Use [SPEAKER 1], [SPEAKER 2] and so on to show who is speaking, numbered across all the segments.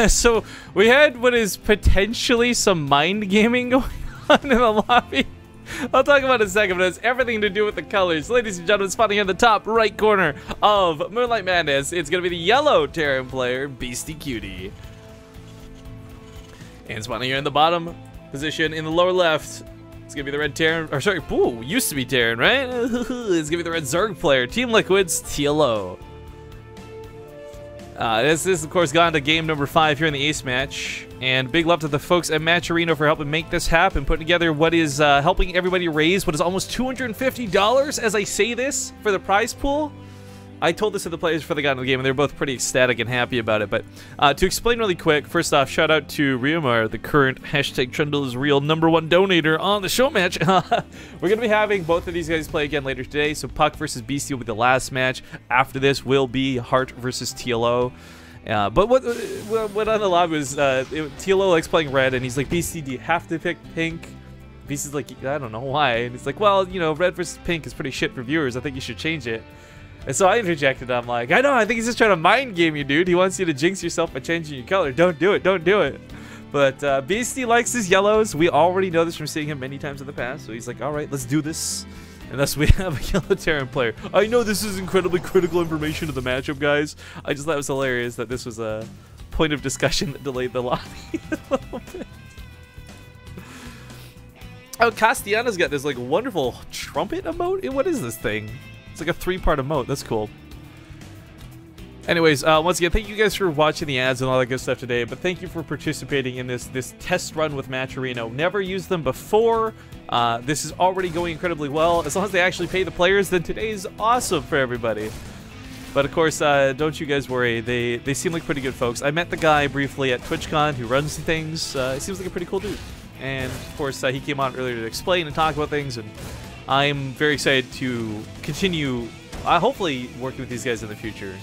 [SPEAKER 1] So we had what is potentially some mind gaming going on in the lobby. I'll talk about it in a second, but it has everything to do with the colors. Ladies and gentlemen, spawning in the top right corner of Moonlight Madness, it's going to be the yellow Terran player, Beastqt. And spawning here in the bottom position in the lower left, it's going to be the red Terran, or sorry, ooh, used to be Terran, right? It's going to be the red Zerg player, Team Liquid's TLO. This is, of course, gone to game number 5 here in the Ace match. And big love to the folks at MATCHERINO for helping make this happen, putting together what is helping everybody raise what is almost $250 as I say this for the prize pool. I told this to the players before they got into the game, and they're both pretty ecstatic and happy about it. But to explain really quick, first off, shout out to Ryomar, the current hashtag Trundle is real #1 donator on the show match. We're going to be having both of these guys play again later today. So Puck versus Beastie will be the last match. After this will be Heart versus TLO. But what on the lobby was TLO likes playing red, and he's like, Beastie, do you have to pick pink? Beastie's like, I don't know why. And he's like, well, you know, red versus pink is pretty shit for viewers. I think you should change it. And so I interjected. I'm like, I know, I think he's just trying to mind game you, dude. He wants you to jinx yourself by changing your color. Don't do it. Don't do it. But Beastie likes his yellows. We already know this from seeing him many times in the past. So he's like, all right, let's do this. And thus we have a yellow Terran player. I know this is incredibly critical information to the matchup, guys. I just thought it was hilarious that this was a point of discussion that delayed the lobby a little bit. Oh, Castellanos got this like wonderful trumpet emote. What is this thing? It's like a 3-part emote. That's cool. Anyways, once again, thank you guys for watching the ads and all that good stuff today. But thank you for participating in this test run with MATCHERINO. Never used them before. This is already going incredibly well. As long as they actually pay the players, then today's awesome for everybody. But of course, don't you guys worry. They seem like pretty good folks. I met the guy briefly at TwitchCon who runs things. He seems like a pretty cool dude. And of course, he came on earlier to explain and talk about things. And I'm very excited to continue, hopefully, working with these guys in the future.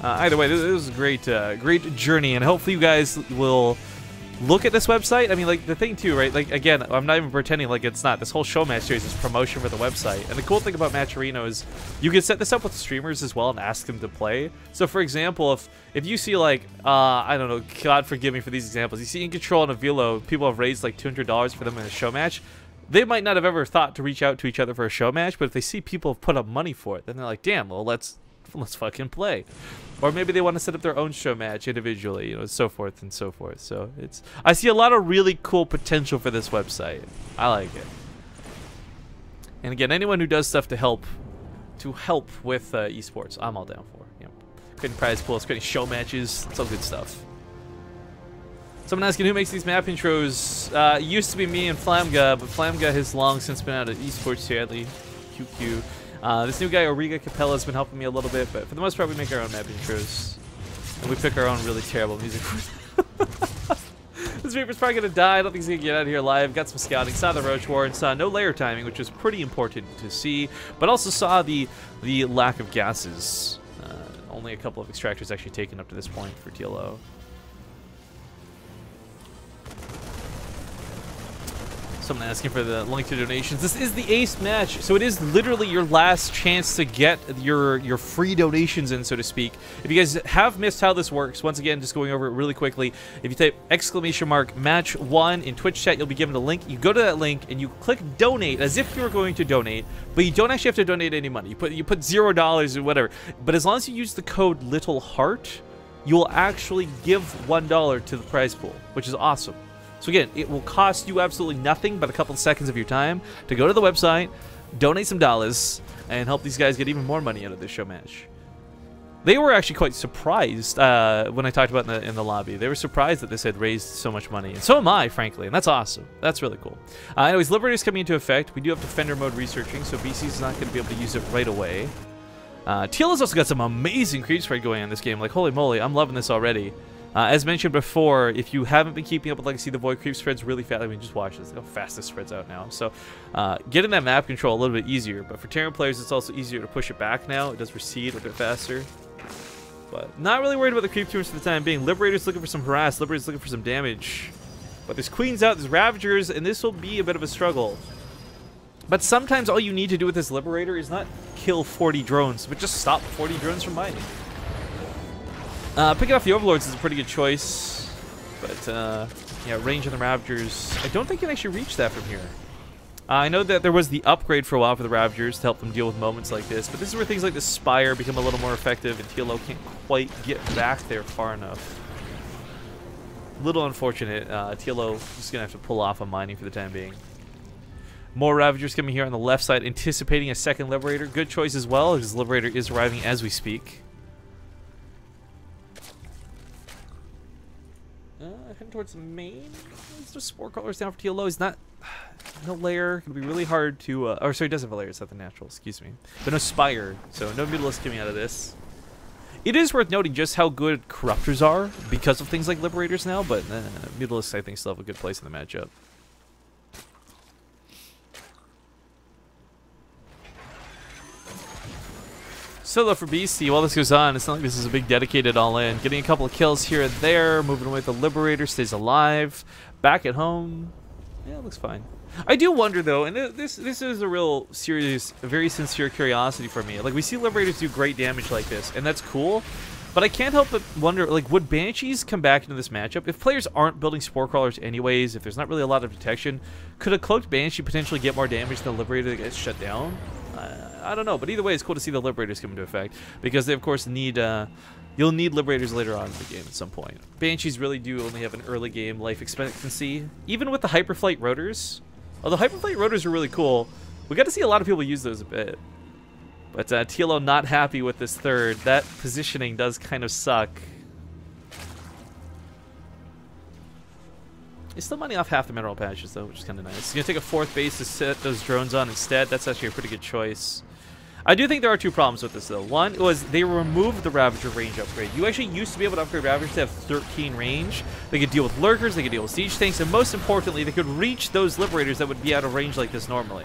[SPEAKER 1] Either way, this was a great journey, and hopefully you guys will look at this website. I mean, like, the thing too, right? Like, again, I'm not even pretending like it's not. This whole show match series is promotion for the website. And the cool thing about MATCHERINO is you can set this up with streamers as well and ask them to play. So, for example, if you see, like, I don't know, God forgive me for these examples. You see In Control and Avilo, people have raised like $200 for them in a show match. They might not have ever thought to reach out to each other for a show match, but if they see people have put up money for it, then they're like, damn, well, let's fucking play. Or maybe they want to set up their own show match individually, you know, so forth and so forth. So I see a lot of really cool potential for this website. I like it. And again, anyone who does stuff to help with esports, I'm all down for. You know, creating prize pools, creating show matches, it's all good stuff. Someone asking who makes these map intros. Used to be me and Flamga, but Flamga has long since been out of esports, sadly. QQ. This new guy, Origa Capella, has been helping me a little bit, but for the most part, we make our own map intros. And we pick our own really terrible music. This Reaper's probably going to die. I don't think he's going to get out of here alive. Got some scouting. Saw the Roach War and saw no layer timing, which was pretty important to see. But also saw the lack of gases. Only a couple of extractors actually taken up to this point for TLO. Someone asking for the link to donations. This is the Ace match, so it is literally your last chance to get your free donations in, so to speak. If you guys have missed how this works, once again, just going over it really quickly. If you type !match1 in Twitch chat, you'll be given a link. You go to that link and you click donate as if you were going to donate, but you don't actually have to donate any money. You put $0 or whatever. But as long as you use the code LittleHeart, you will actually give $1 to the prize pool, which is awesome. So again, it will cost you absolutely nothing but a couple of seconds of your time to go to the website, donate some dollars, and help these guys get even more money out of this show match. They were actually quite surprised when I talked about it in the lobby. They were surprised that this had raised so much money. And so am I, frankly, and that's awesome. That's really cool. Anyways, Liberator's coming into effect. We do have Defender mode researching, so BC's not going to be able to use it right away. TLO's also got some amazing creep spread going on in this game. Like, holy moly, I'm loving this already. As mentioned before, if you haven't been keeping up with Legacy, the Void creep spreads really fast. I mean, just watch this. Look how fast this spreads out now. So, getting that map control a little bit easier. But for Terran players, it's also easier to push it back now. It does recede a bit faster. But not really worried about the creep tumors for the time being. Liberator's looking for some harass. Liberator's looking for some damage. But there's Queens out, there's Ravagers, and this will be a bit of a struggle. But sometimes all you need to do with this Liberator is not kill 40 drones, but just stop 40 drones from mining. Picking off the Overlords is a pretty good choice. But, yeah, range on the Ravagers. I don't think you can actually reach that from here. I know that there was the upgrade for a while for the Ravagers to help them deal with moments like this, but this is where things like the Spire become a little more effective, and TLO can't quite get back there far enough. Little unfortunate. TLO is going to have to pull off on mining for the time being. More Ravagers coming here on the left side, anticipating a second Liberator. Good choice as well, because Liberator is arriving as we speak. Heading towards the main. There's no Spore Crawlers down for TLO. He's not... No lair. It'll be really hard to... or sorry, he does have a lair. It's not the natural. Excuse me. But no Spire. So no Mutalisk coming out of this. It is worth noting just how good Corruptors are because of things like Liberators now. But Mutalisks, I think, still have a good place in the matchup. Solo for Beastqt, while this goes on, it's not like this is a big dedicated all-in. Getting a couple of kills here and there, moving away with the Liberator, stays alive. Back at home, yeah, it looks fine. I do wonder, though, and this is a real serious, very sincere curiosity for me. Like, we see Liberators do great damage like this, and that's cool, but I can't help but wonder, like, would Banshees come back into this matchup? If players aren't building Spore Crawlers anyways, if there's not really a lot of detection, could a Cloaked Banshee potentially get more damage than the Liberator that gets shut down? I don't know, but either way, it's cool to see the Liberators come into effect, because they, of course, need... you'll need Liberators later on in the game at some point. Banshees really do only have an early game life expectancy. Even with the Hyperflight Rotors, although Hyperflight Rotors are really cool, we got to see a lot of people use those a bit. But TLO not happy with this third. That positioning does kind of suck. He's still mining off half the mineral patches, though, which is kind of nice. He's going to take a fourth base to set those drones on instead. That's actually a pretty good choice. I do think there are two problems with this, though. One was they removed the Ravager range upgrade. You actually used to be able to upgrade Ravagers to have 13 range. They could deal with Lurkers, they could deal with Siege Tanks, and most importantly, they could reach those Liberators that would be out of range like this normally.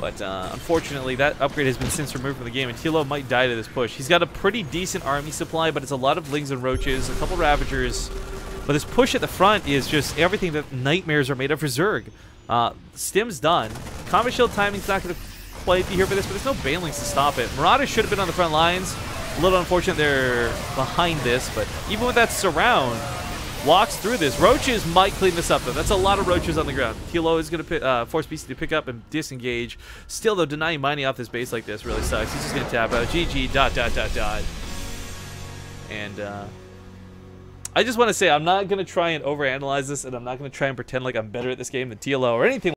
[SPEAKER 1] But unfortunately, that upgrade has been since removed from the game, and TLO might die to this push. He's got a pretty decent army supply, but it's a lot of Lings and Roaches, a couple Ravagers. But this push at the front is just everything that Nightmares are made of for Zerg. Stim's done. Combat Shield timing's not going to quite be here for this, but there's no Banelings to stop it. Marauders should have been on the front lines. A little unfortunate they're behind this, but even with that surround, walks through this. Roaches might clean this up, though. That's a lot of Roaches on the ground. TLO is going to force Beastqt to pick up and disengage. Still, though, denying mining off this base like this really sucks. He's just going to tap out. GG, ... And, I just want to say, I'm not going to try and overanalyze this, and I'm not going to try and pretend like I'm better at this game than TLO or anything